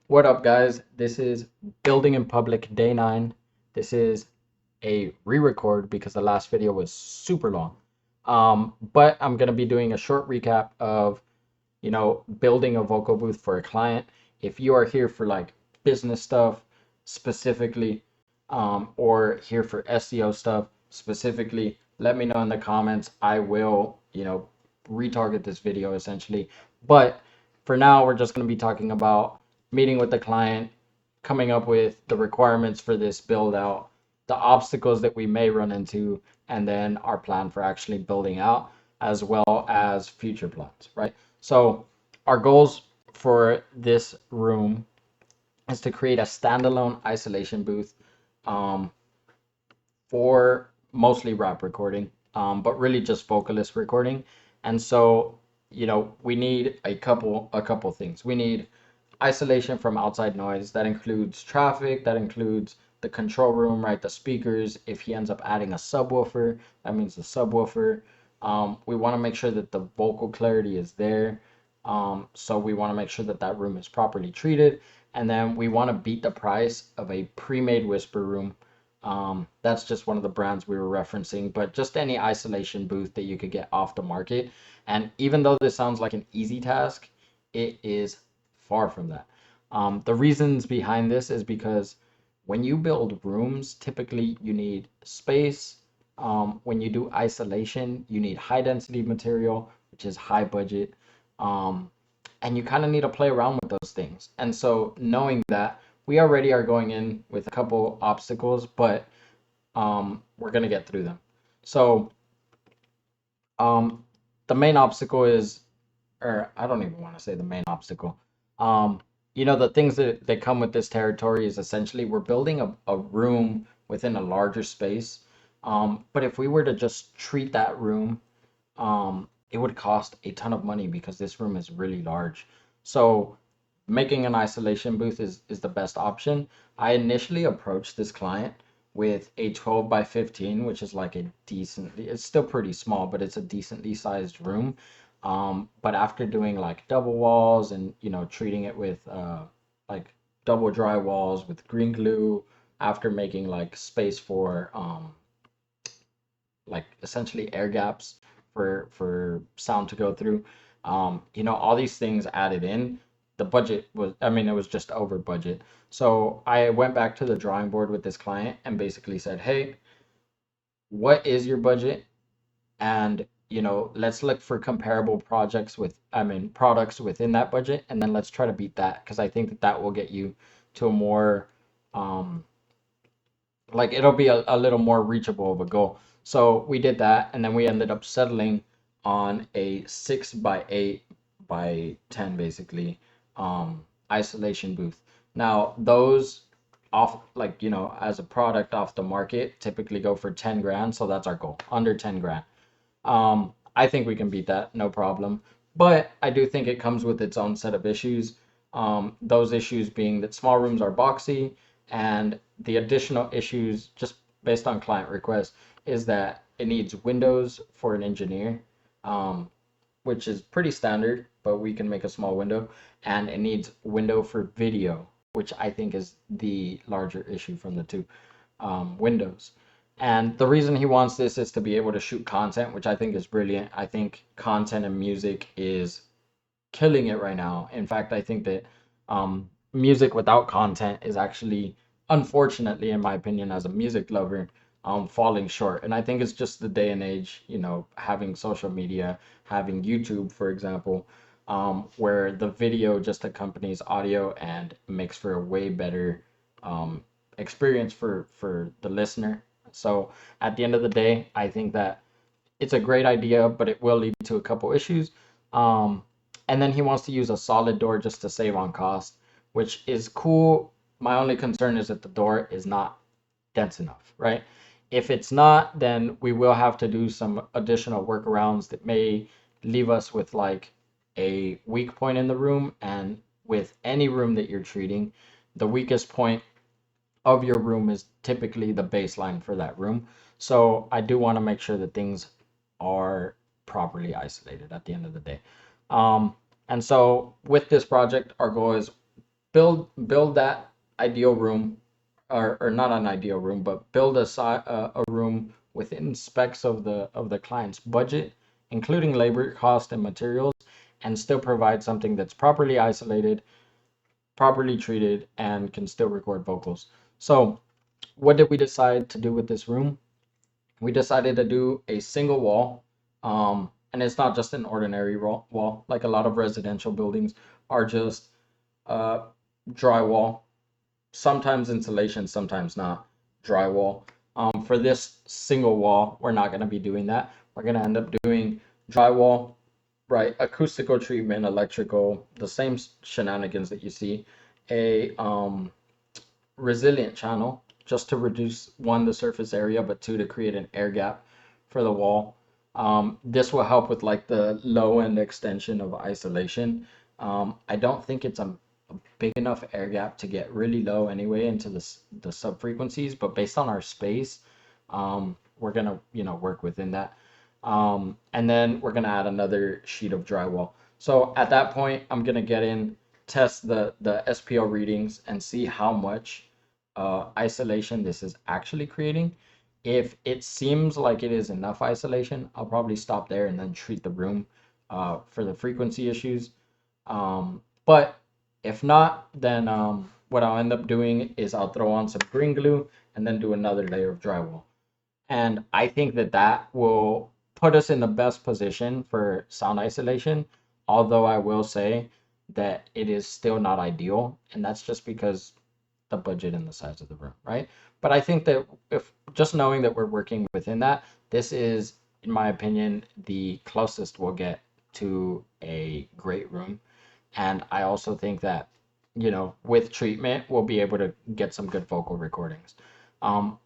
What up, guys? This is Building in Public Day 9. This is a re-record because the last video was super long. But I'm going to be doing a short recap of, building a vocal booth for a client. If you are here for like business stuff specifically, or here for SEO stuff specifically, let me know in the comments. I will, retarget this video essentially. But for now, we're just going to be talking about meeting with the client, coming up with the requirements for this build out, the obstacles that we may run into, and then our plan for actually building out, as well as future plans, right? So, our goals for this room is to create a standalone isolation booth um, for mostly rap recording, but really just vocalist recording. And so, we need a couple things. We need isolation from outside noise. That includes traffic, that includes the control room, right? The speakers. If he ends up adding a subwoofer, that means the subwoofer. We want to make sure that the vocal clarity is there. So we want to make sure that that room is properly treated. And then we want to beat the price of a pre-made whisper room. That's just one of the brands we were referencing, but just any isolation booth that you could get off the market. And even though this sounds like an easy task, it is far from that. The reasons behind this is because when you build rooms, typically you need space. When you do isolation, you need high density material, which is high budget. Um, and you kind of need to play around with those things. And so, knowing that, we already are going in with a couple obstacles, but we're going to get through them. So, um, the main obstacle is, or I don't even want to say the main obstacle. Um, the things that come with this territory is essentially we're building a room within a larger space. But if we were to just treat that room, it would cost a ton of money because this room is really large. So making an isolation booth is the best option. I initially approached this client with a 12 by 15, which is like a decently, it's still pretty small, but it's a decently sized room. But after doing like double walls and, treating it with like double dry walls with green glue, after making like space for like essentially air gaps for sound to go through. All these things added in. The budget was, I mean, it was just over budget. So I went back to the drawing board with this client and basically said, hey, what is your budget? And let's look for comparable projects with, I mean, products within that budget, and then let's try to beat that because I think that that will get you to a more um, like it'll be a little more reachable of a goal. So we did that, and then we ended up settling on a 6 by 8 by 10 basically isolation booth. Now those off like as a product off the market typically go for 10 grand, so that's our goal, under 10 grand. I think we can beat that, no problem. But I do think it comes with its own set of issues. Those issues being that small rooms are boxy, and the additional issues, just based on client request, is that it needs windows for an engineer, um, which is pretty standard, but we can make a small window, and it needs window for video, which I think is the larger issue from the two windows. And the reason he wants this is to be able to shoot content, which I think is brilliant. I think content and music is killing it right now. In fact, I think that music without content is actually, unfortunately, in my opinion, as a music lover, falling short. And I think it's just the day and age, having social media, having YouTube, for example, where the video just accompanies audio and makes for a way better um, experience for the listener. So at the end of the day, I think that it's a great idea, but it will lead to a couple issues. Um, and then he wants to use a solid door just to save on cost, which is cool. My only concern is that the door is not dense enough, right? If it's not, then we will have to do some additional workarounds that may leave us with like a weak point in the room. And with any room that you're treating, the weakest point of your room is typically the baseline for that room. So I do want to make sure that things are properly isolated at the end of the day. Um, and so with this project, our goal is build that ideal room, or not an ideal room, but build a room within specs of the client's budget, including labor cost and materials, and still provide something that's properly isolated, properly treated, and can still record vocals. So what did we decide to do with this room? We decided to do a single wall. And it's not just an ordinary wall, like a lot of residential buildings are just uh, drywall, sometimes insulation, sometimes not drywall. For this single wall, we're not going to be doing that. We're going to end up doing drywall, right? Acoustical treatment, electrical, the same shenanigans that you see. A resilient channel, just to reduce, one, the surface area, but two, to create an air gap for the wall. This will help with like the low end extension of isolation. I don't think it's a big enough air gap to get really low anyway into the sub frequencies, but based on our space, we're gonna work within that. And then we're gonna add another sheet of drywall. So at that point, I'm gonna get in, test the SPO readings, and see how much isolation this is actually creating. If it seems like it is enough isolation, I'll probably stop there and then treat the room for the frequency issues. But if not, then what I'll end up doing is I'll throw on some green glue and then do another layer of drywall. And I think that that will put us in the best position for sound isolation. Although I will say that it is still not ideal, and that's just because the budget and the size of the room, right? But I think that if just knowing that we're working within that, this is, in my opinion, the closest we'll get to a great room. And I also think that, with treatment, we'll be able to get some good vocal recordings.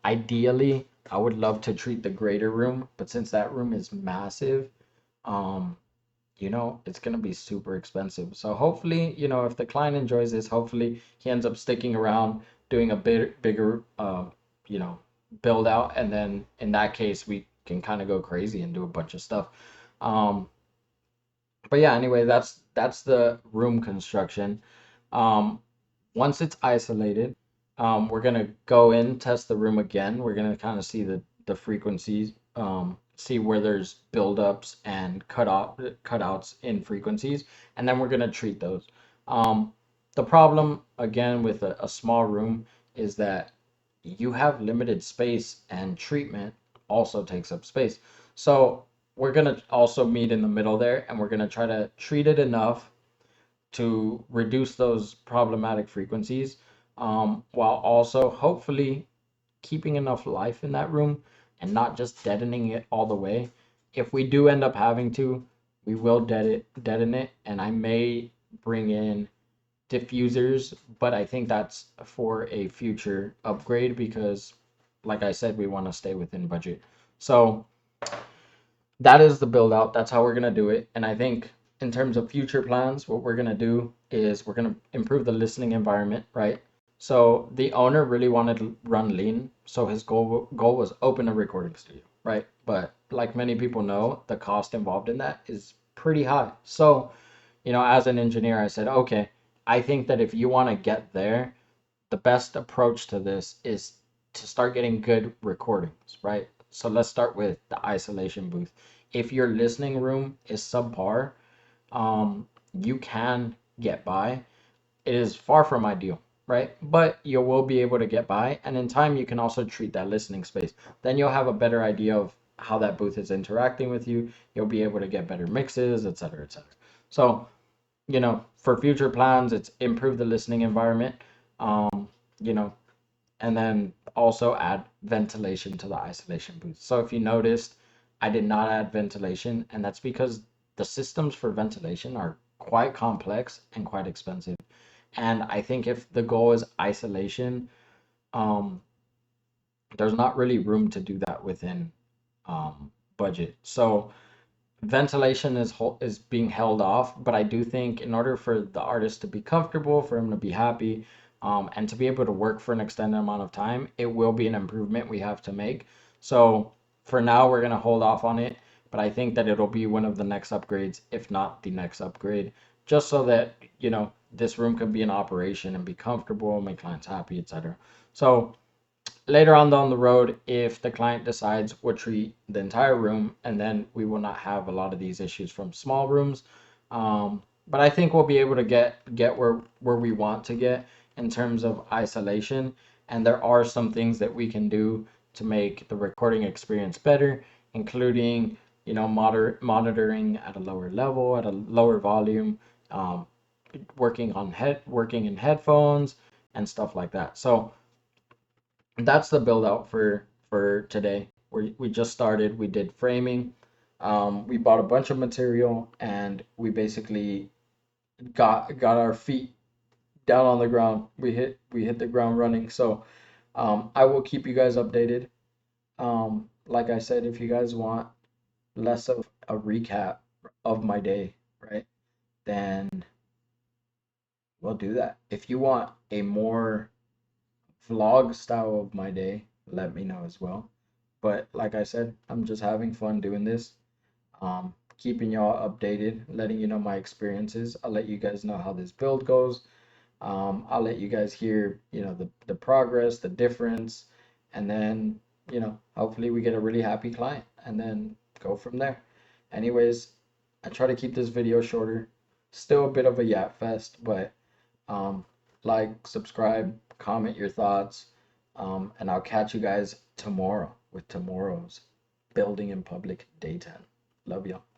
Ideally, I would love to treat the greater room, but since that room is massive, um, it's going to be super expensive. So hopefully, if the client enjoys this, hopefully he ends up sticking around, doing a bit bigger, you know, build out. And then in that case, we can kind of go crazy and do a bunch of stuff. Um, but yeah, anyway, that's the room construction. Um, Once it's isolated, we're gonna go in, test the room again. We're gonna kind of see the frequencies, see where there's buildups and cutouts in frequencies, and then we're gonna treat those. Um, the problem again with a small room is that you have limited space, and treatment also takes up space. So we're gonna also meet in the middle there, and we're gonna try to treat it enough to reduce those problematic frequencies, while also hopefully keeping enough life in that room and not just deadening it all the way. If we do end up having to, we will deaden it, and I may bring in diffusers, but I think that's for a future upgrade because, like I said, we want to stay within budget. So that is the build out. That's how we're going to do it. And I think in terms of future plans, what we're going to do is we're going to improve the listening environment, right? So the owner really wanted to run lean. So his goal was open a recording studio, right? But like many people know, the cost involved in that is pretty high. So, as an engineer, I said, okay, I think that if you want to get there, the best approach to this is to start getting good recordings, right? So let's start with the isolation booth. If your listening room is subpar, you can get by. It is far from ideal, right? But you will be able to get by. And in time, you can also treat that listening space. Then you'll have a better idea of how that booth is interacting with you. You'll be able to get better mixes, et cetera, et cetera. So, for future plans, it's improve the listening environment, you know, and then also add ventilation to the isolation booth. So if you noticed, I did not add ventilation, and that's because the systems for ventilation are quite complex and quite expensive. And I think if the goal is isolation, um, there's not really room to do that within budget. So ventilation is being held off, but I do think in order for the artist to be comfortable, for him to be happy, and to be able to work for an extended amount of time, it will be an improvement we have to make. So for now, we're gonna hold off on it, but I think that it'll be one of the next upgrades, if not the next upgrade. just so that, this room could be in operation and be comfortable, make clients happy, etc. So later on down the road, if the client decides, we'll treat the entire room, and then we will not have a lot of these issues from small rooms. But I think we'll be able to get where we want to get in terms of isolation. And there are some things that we can do to make the recording experience better, including, monitoring at a lower level, at a lower volume, um, working in headphones and stuff like that. So that's the build out for today. We just started. We did framing. We bought a bunch of material and we basically got our feet down on the ground. We hit the ground running. So I will keep you guys updated. Like I said, if you guys want less of a recap of my day, right, then we'll do that. If you want a more vlog style of my day, let me know as well. But like I said, I'm just having fun doing this, keeping y'all updated, letting you know my experiences. I'll let you guys know how this build goes. I'll let you guys hear, the progress, the difference, and then, hopefully we get a really happy client and then go from there. Anyways, I try to keep this video shorter. Still a bit of a yap fest, but um, like, subscribe, comment your thoughts, and I'll catch you guys tomorrow with tomorrow's Building in Public Day 10. Love y'all.